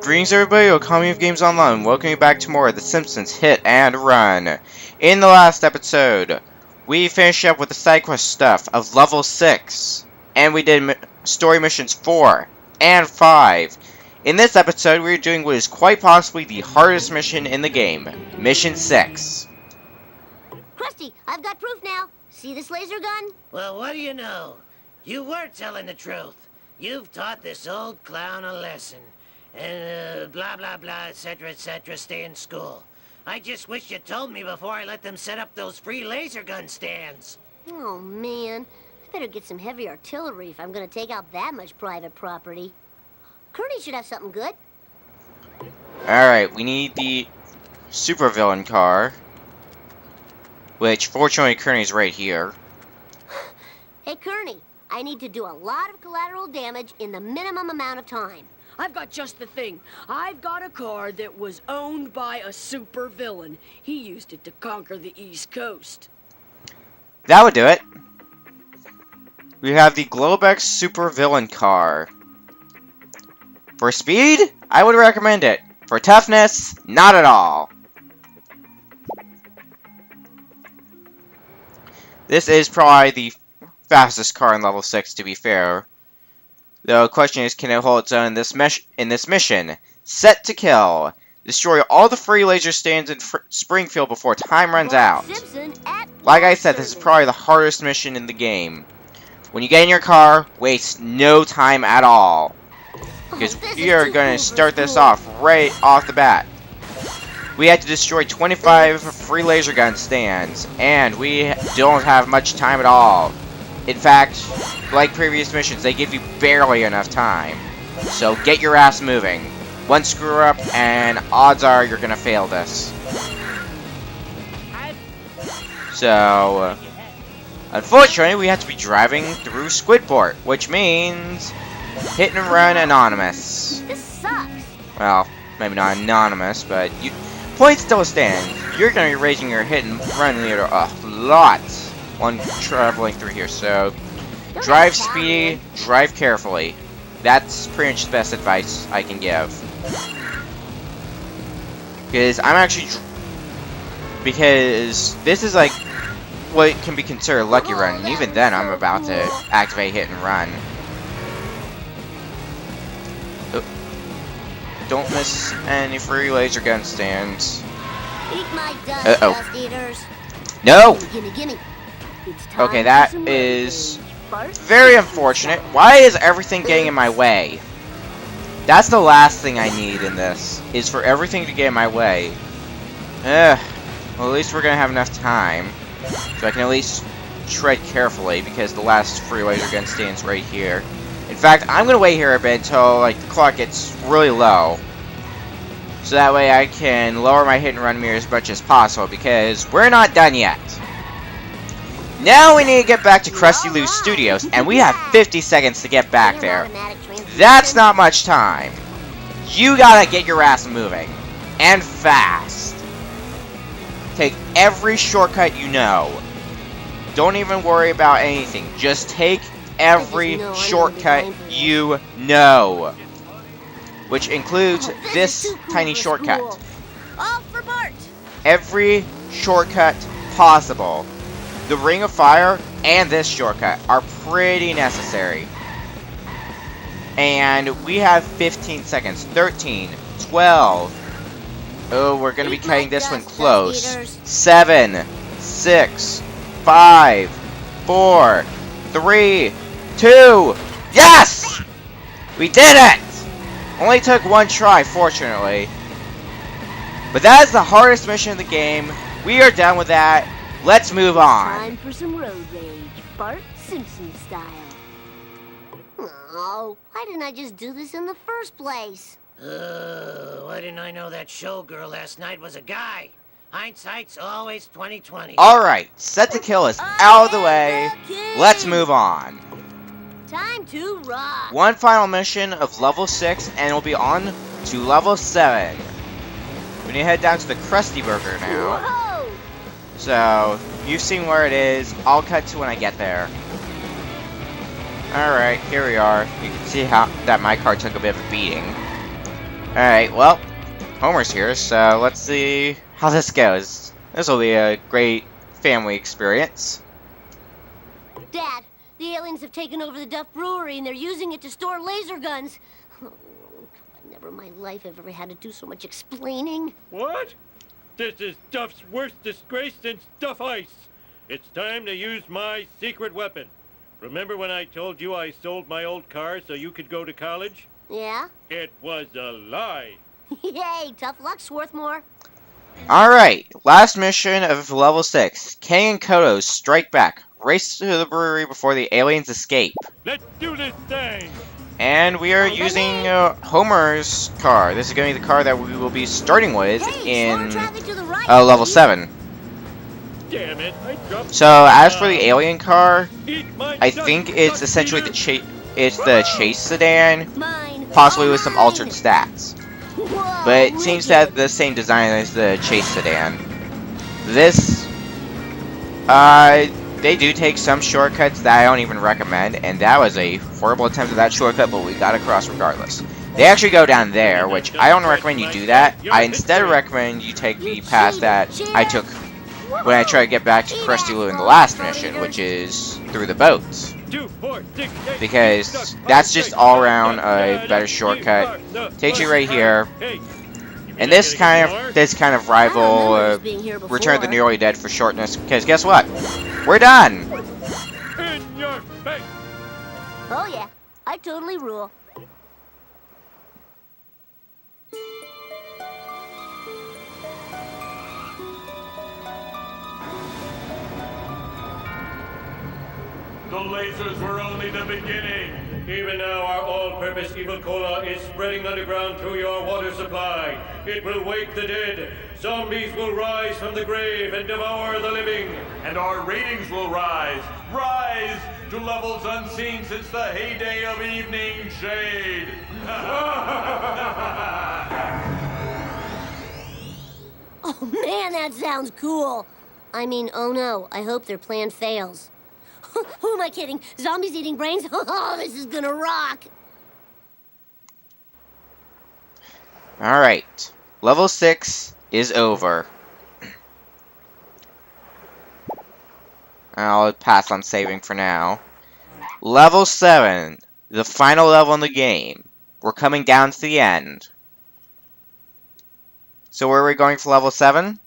Greetings everybody, Okami of Games Online. Welcome you back to more of the Simpsons Hit and Run. In the last episode, we finished up with the side quest stuff of level 6. And we did story missions 4 and 5. In this episode, we're doing what is quite possibly the hardest mission in the game. Mission 6. Krusty, I've got proof now. See this laser gun? Well, what do you know? You were telling the truth. You've taught this old clown a lesson. And blah, blah, blah, etc., stay in school. I just wish you told me before I let them set up those free laser gun stands. Oh, man. I better get some heavy artillery if I'm gonna take out that much private property. Kearney should have something good. Alright, we need the supervillain car. Which, fortunately, Kearney's right here. Hey, Kearney, I need to do a lot of collateral damage in the minimum amount of time. I've got just the thing. I've got a car that was owned by a super villain. He used it to conquer the East Coast. That would do it. We have the Globex Super Villain car. For speed, I would recommend it. For toughness, not at all. This is probably the fastest car in level 6, to be fair. The question is, can it hold its own in this mission? Set to kill. Destroy all the free laser stands in Springfield before time runs out. Like I said, this is probably the hardest mission in the game. When you get in your car, waste no time at all. Because we are going to start this off right off the bat. We had to destroy 25 free laser gun stands, and we don't have much time at all. In fact, like previous missions, they give you barely enough time. So get your ass moving. One screw up, and odds are you're gonna fail this. So, unfortunately, we have to be driving through Squidport, which means hit and run anonymous. This sucks. Well, maybe not anonymous, but point still stands. You're gonna be raising your hit and run meter a lot when traveling through here, so drive speedy, drive carefully. That's pretty much the best advice I can give. Because because this is like what can be considered a lucky run, and even then I'm about to activate hit and run. Don't miss any free laser gun stands. Eat my dust, dust eaters. No! Gimme. Okay, that is very unfortunate. Why is everything getting in my way? That's the last thing I need in this, is for everything to get in my way. Well, at least we're gonna have enough time, so I can at least tread carefully, because the last free laser gun stands right here. In fact, I'm gonna wait here a bit until like the clock gets really low, so that way I can lower my hit and run meter as much as possible, because we're not done yet. Now we need to get back to Krusty Lou's studios, and we have 50 seconds to get back there. That's not much time. You gotta get your ass moving. And fast. Take every shortcut you know. Don't even worry about anything. Just take every shortcut you know. Which includes this tiny shortcut. All for Bart. Every shortcut possible. The Ring of Fire and this shortcut are pretty necessary. And we have 15 seconds. 13, 12. Oh, we're going to be cutting this one close. 7, 6, 5, 4, 3, 2. Yes! We did it! Only took one try, fortunately. But that is the hardest mission in the game. We are done with that. Let's move on. Time for some road rage, Bart Simpson style. Oh, why didn't I just do this in the first place? Why didn't I know that showgirl last night was a guy? Hindsight's always 20/20. Alright, set to kill is out of the way. Let's move on. Time to rock. One final mission of level 6, and we'll be on to level 7. We need to head down to the Krusty Burger now. Whoa! So, you've seen where it is. I'll cut to when I get there. Alright, here we are. You can see how that my car took a bit of a beating. Alright, well, Homer's here, so let's see how this goes. This will be a great family experience. Dad, the aliens have taken over the Duff Brewery and they're using it to store laser guns. Oh, God, never in my life have ever had to do so much explaining. What? This is Duff's worst disgrace since Duff Ice. It's time to use my secret weapon. Remember when I told you I sold my old car so you could go to college? Yeah? It was a lie. Yay, tough luck, Swarthmore. Alright, last mission of level 6. Kang and Kodo strike back. Race to the brewery before the aliens escape. Let's do this thing! And we are using Homer's car. This is going to be the car that we will be starting with in level 7. Damn it, I dropped So, as for the alien car, I think it's essentially the chase sedan, possibly with some altered stats. Whoa, But it seems to wicked. have the same design as the chase sedan. This, they do take some shortcuts that I don't even recommend, and that was a horrible attempt at that shortcut, but we got across regardless. They actually go down there, which I don't recommend you do that. I instead recommend you take the path that I took when I tried to get back to Krusty Lou in the last mission, which is through the boats. 2, 4, 6, 8, Because that's just all around a better shortcut. Takes you right here. And this kind of rival Return of the Nearly Dead for shortness, because guess what? We're done! In your face! Oh yeah, I totally rule. The lasers were only the beginning. Even now, our all-purpose evil cola is spreading underground through your water supply. It will wake the dead. Zombies will rise from the grave and devour the living. And our ratings will rise. Rise to levels unseen since the heyday of Evening Shade. Oh man, that sounds cool. I mean, oh no, I hope their plan fails. Who am I kidding? Zombies eating brains? Oh, this is gonna rock. Alright. Level 6 is over. I'll pass on saving for now. Level 7. The final level in the game. We're coming down to the end. So where are we going for level 7?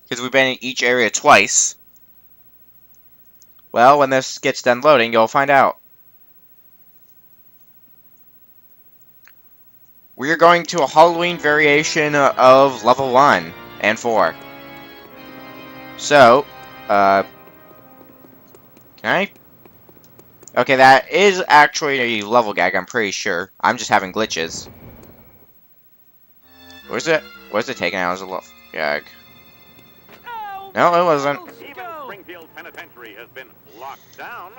Because we've been in each area twice. Well, when this gets done loading, you'll find out. We are going to a Halloween variation of level 1 and 4. So, can I? Okay, that is actually a level gag, I'm pretty sure. I'm just having glitches. Was it taken out as a level gag? No, it wasn't. Springfield Penitentiary has been locked down.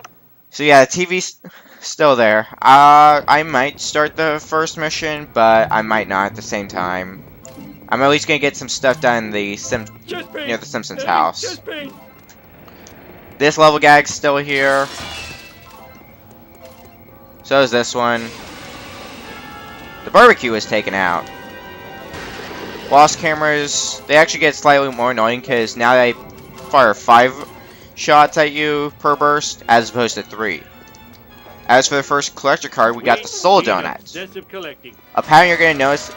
So yeah, the TV's still there. I might start the first mission, but I might not at the same time. I'm at least gonna get some stuff done in the near the Simpsons house. This level gag's still here. So is this one. The barbecue was taken out. Lost cameras, they actually get slightly more annoying because now they fire 5 shots at you per burst as opposed to 3. As for the first collector card, we got the Soul Donut. A pattern you're going to notice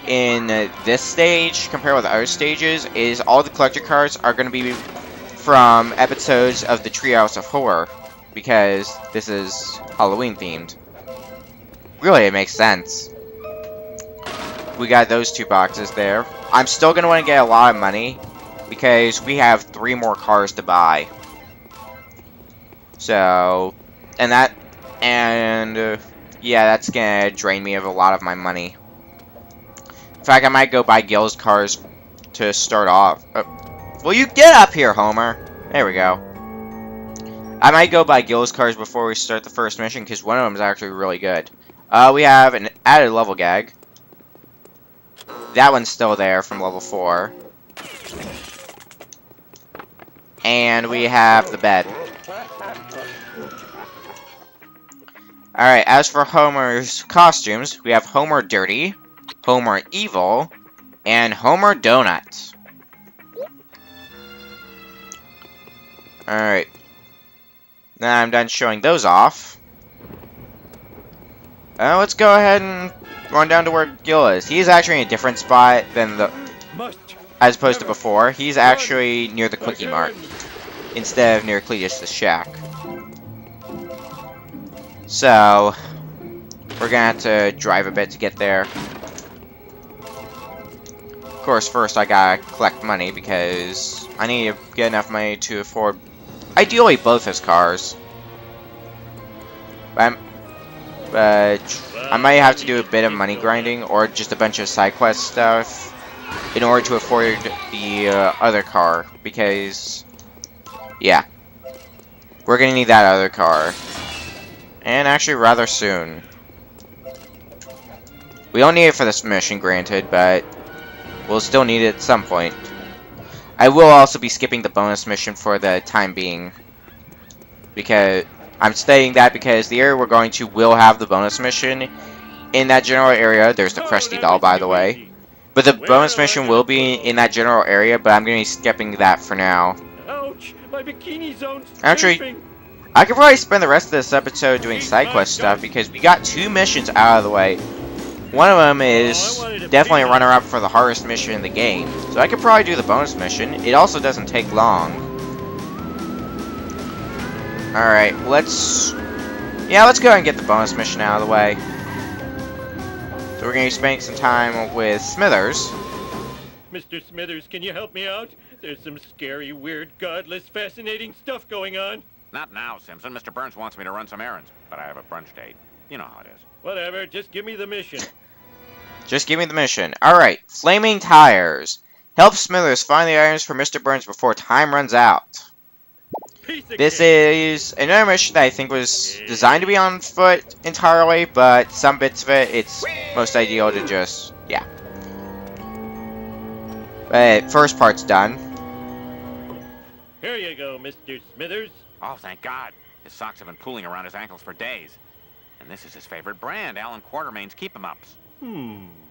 in this stage, compared with other stages, is all the collector cards are going to be from episodes of the Treehouse of Horror, because this is Halloween themed. Really, it makes sense. We got those 2 boxes there. I'm still going to want to get a lot of money, because we have 3 more cars to buy. So, yeah, that's gonna drain me of a lot of my money. In fact, I might go buy Gil's cars to start off. Will you get up here, Homer? There we go. I might go buy Gil's cars before we start the first mission, because one of them is actually really good. We have an added level gag. That one's still there from level 4. And we have the bed. Alright, as for Homer's costumes, we have Homer Dirty, Homer Evil, and Homer Donut. Alright. Now I'm done showing those off. Let's go ahead and run down to where Gil is. He's actually in a different spot than as opposed to before. He's actually near the Quickie Mart instead of near Cletus's shack. So, we're gonna have to drive a bit to get there. Of course, first I gotta collect money because I need to get enough money to afford, ideally, both his cars. But I might have to do a bit of money grinding or just a bunch of side quest stuff in order to afford the other car because, yeah, we're gonna need that other car. And actually rather soon. We don't need it for this mission, granted, but we'll still need it at some point. I will also be skipping the bonus mission for the time being. Because I'm stating that because the area we're going to will have the bonus mission. In that general area, there's the Krusty doll, by the way. But the bonus mission will be in that general area, but I'm going to be skipping that for now. Ouch! My bikini zone's Actually, I could probably spend the rest of this episode doing side quest stuff because we got 2 missions out of the way. One of them is definitely a runner-up for the hardest mission in the game, so I could probably do the bonus mission. It also doesn't take long. Alright, let's go ahead and get the bonus mission out of the way. So we're going to be spending some time with Smithers. Mr. Smithers, can you help me out? There's some scary, weird, godless, fascinating stuff going on. Not now, Simpson. Mr. Burns wants me to run some errands, but I have a brunch date. You know how it is. Whatever, just give me the mission. Just give me the mission. Alright, Flaming Tires. Help Smithers find the items for Mr. Burns before time runs out. This is another mission that I think was designed to be on foot entirely, but some bits of it, it's most ideal to just, yeah. But first part's done. Here you go, Mr. Smithers. Oh, thank God. His socks have been pooling around his ankles for days. And this is his favorite brand, Alan Quartermain's Keep-em-Ups.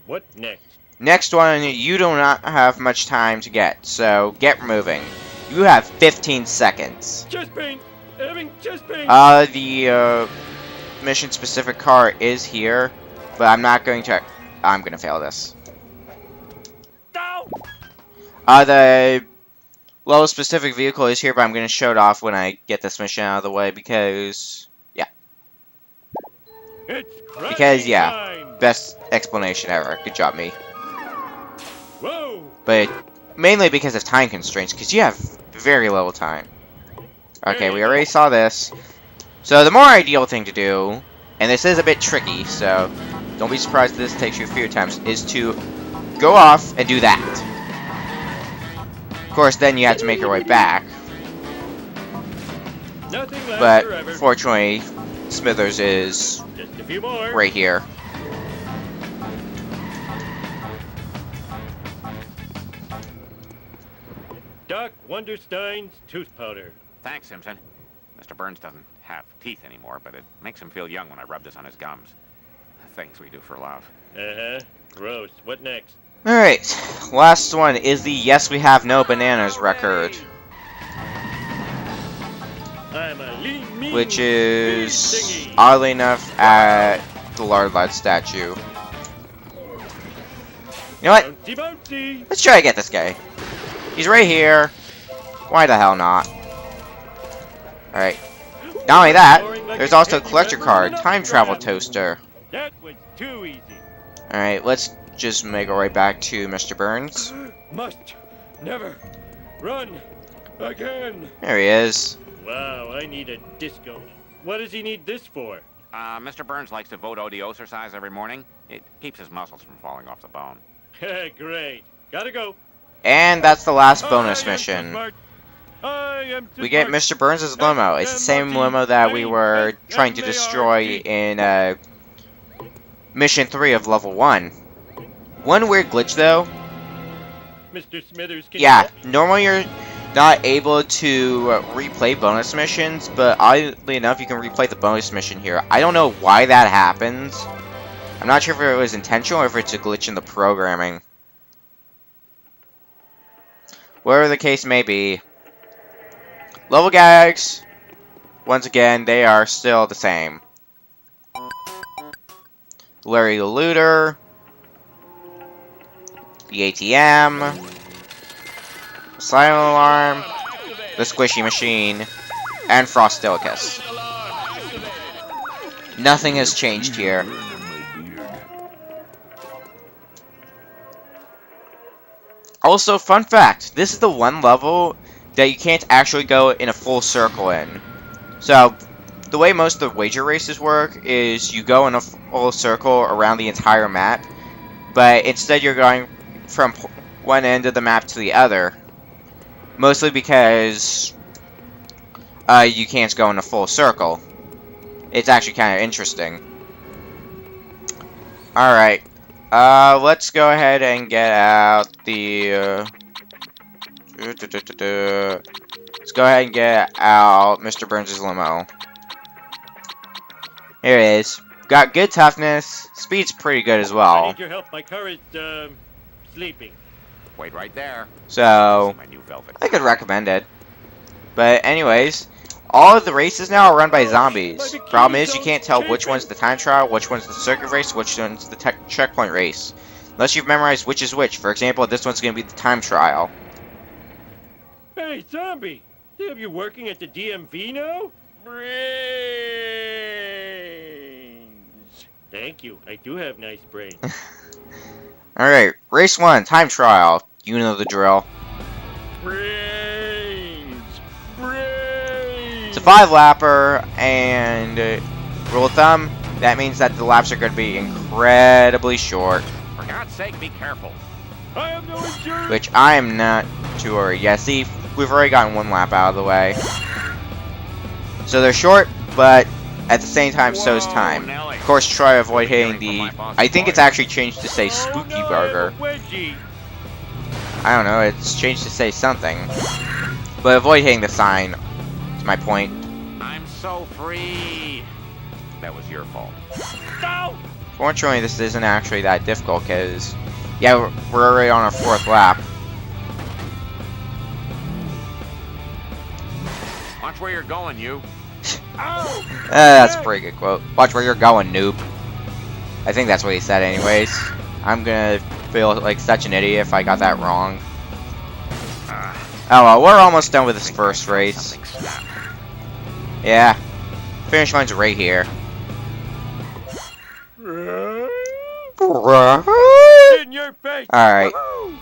What next? Next one, you do not have much time to get, so get moving. You have 15 seconds. Chest pain! Having chest pain! The mission-specific car is here, but I'm gonna fail this. No! The level-specific vehicle is here, but I'm gonna show it off when I get this mission out of the way because, yeah. Because, yeah, best explanation ever. Good job, me. Whoa! But mainly because of time constraints, because you have very little time. Okay, we already saw this. So the more ideal thing to do, and this is a bit tricky, so don't be surprised if this takes you a few attempts, is to go off and do that. Of course, then you have to make your way back. But fortunately, Smithers is just a few more. Right here. Doc Wonderstein's tooth powder. Thanks, Simpson. Mr. Burns doesn't have teeth anymore, but it makes him feel young when I rub this on his gums. Things we do for love. Uh-huh. Gross. What next? Alright, last one is the Yes We Have No Bananas record. I'm a lean, mean, Which is, thingy. oddly enough, at the Lard Lad statue. You know what? Bouncy, bouncy. Let's try to get this guy. He's right here. Why the hell not? Alright. Not only that, there's also a collector card, time travel toaster. That was too easy. Alright, let's just make our way back to Mr. Burns. Must never run again. There he is. Wow, I need a disco. What does he need this for? Mr. Burns likes to vote OD exercise every morning. It keeps his muscles from falling off the bone. Great. Gotta go. And that's the last bonus mission. We We get Mr. Burns' limo. It's the same limo that we were trying to destroy in Mission 3 of Level 1. One weird glitch, though. Mr. Smithers, can Yeah, you... normally you're not able to replay bonus missions, but oddly enough, you can replay the bonus mission here. I don't know why that happens, I'm not sure if it was intentional or if it's a glitch in the programming. Whatever the case may be. Level gags, once again, they are still the same. Larry the Looter, the ATM, Silent Alarm, the Squishy Machine, and Frostilicus. Nothing has changed here. Also, fun fact, this is the one level that you can't actually go in a full circle in. So, the way most of the wager races work is you go in a full circle around the entire map, but instead you're going from one end of the map to the other. Mostly because you can't go in a full circle. It's actually kind of interesting. Alright. Let's go ahead and get out the... Let's go ahead and get out Mr. Burns' limo. Here it is. Got good toughness. Speed's pretty good as I well. need your help. My car is, sleeping. Wait right there. So, My new Velvet. I could recommend it. But anyways, all of the races now are run by zombies. Problem is, you can't tell which one's the time trial, which one's the circuit race, which one's the checkpoint race. Unless you've memorized which is which. For example, this one's going to be the time trial. Hey, zombie! They have you working at the DMV now? Brains! Thank you. I do have nice brains. Alright, race 1, time trial. You know the drill. Brains! Brains! It's a 5-lapper, and rule of thumb, that means that the laps are going to be incredibly short. For God's sake, be careful. I have no insurance! Which I am not too worried. Yeah, see, we've already gotten 1 lap out of the way. So they're short, but at the same time, so is time. Nelly. Of course, try to avoid hitting the... I think it's actually changed to say Spooky Oh, no, Burger. I have a wedgie. I don't know, it's changed to say something. But avoid hitting the sign, is my point. I'm so free. That was your fault. No! Fortunately, this isn't actually that difficult, because... Yeah, we're already on our 4th lap. Watch where you're going, you. Ow! That's a pretty good quote. Watch where you're going, noob. I think that's what he said anyways. I'm gonna feel like such an idiot if I got that wrong. Oh well, we're almost done with this first race. Something snapped. Yeah. Finish line's right here. In your face! Alright. Woohoo!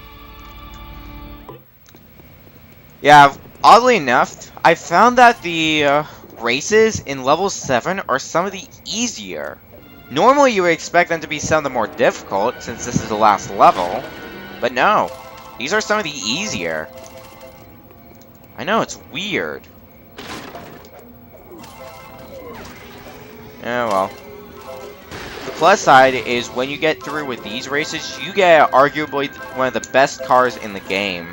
Yeah, oddly enough, I found that the races in level 7 are some of the easier. Normally you would expect them to be some of the more difficult, since this is the last level. But no, these are some of the easier. I know, it's weird. Oh well. The plus side is when you get through with these races, you get arguably one of the best cars in the game.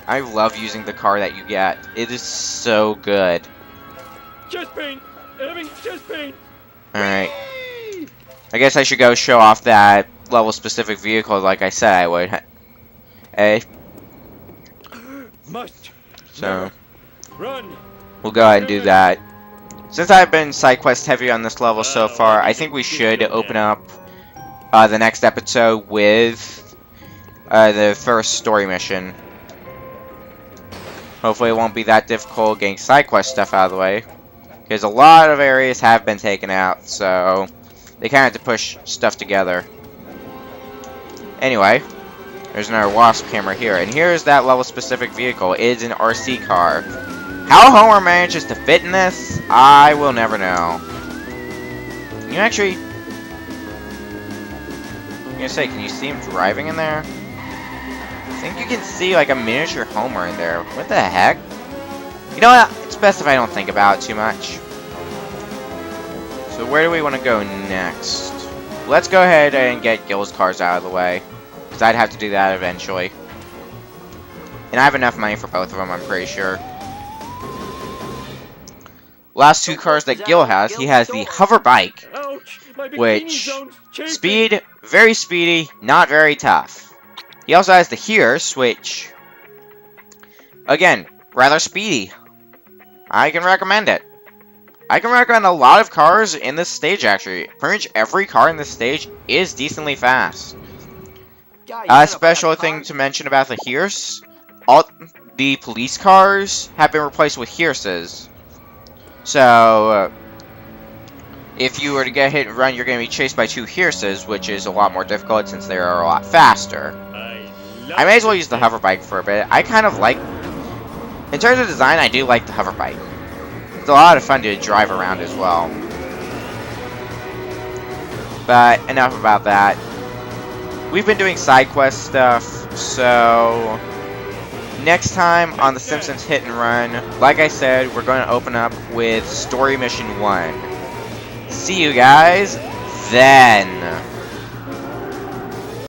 I love using the car that you get. It is so good. Chest pain! Having chest pain! Alright. I guess I should go show off that level specific vehicle like I said I would. Hey. Must So, run! we'll go ahead and do that. Since I've been side quest heavy on this level so far, I think we should open up the next episode with the first story mission. Hopefully it won't be that difficult getting side quest stuff out of the way. Because a lot of areas have been taken out, so they kind of have to push stuff together. Anyway, there's another wasp camera here, and here's that level specific vehicle. It is an RC car. How Homer manages to fit in this, I will never know. Can you actually... I'm gonna say, can you see him driving in there? I think you can see like a miniature Homer in there. What the heck? You know what? It's best if I don't think about it too much. So where do we want to go next? Let's go ahead and get Gil's cars out of the way. Because I'd have to do that eventually. And I have enough money for both of them, I'm pretty sure. Last 2 cars that Gil has, he has the hover bike. Ouch! My bikini which zone's chafing. speed, very speedy, not very tough. He also has the Hearse, which, again, rather speedy. I can recommend it. I can recommend a lot of cars in this stage, actually. Pretty much every car in this stage is decently fast. A special thing to mention about the Hearse, all the police cars have been replaced with Hearses. So, if you were to get hit and run, you're going to be chased by 2 Hearses, which is a lot more difficult since they are a lot faster. I may as well use the hover bike for a bit. I kind of like... In terms of design, I do like the hover bike. It's a lot of fun to drive around as well. But enough about that. We've been doing side quest stuff, so... Next time on the Simpsons Hit and Run, like I said, we're going to open up with Story Mission 1. See you guys then!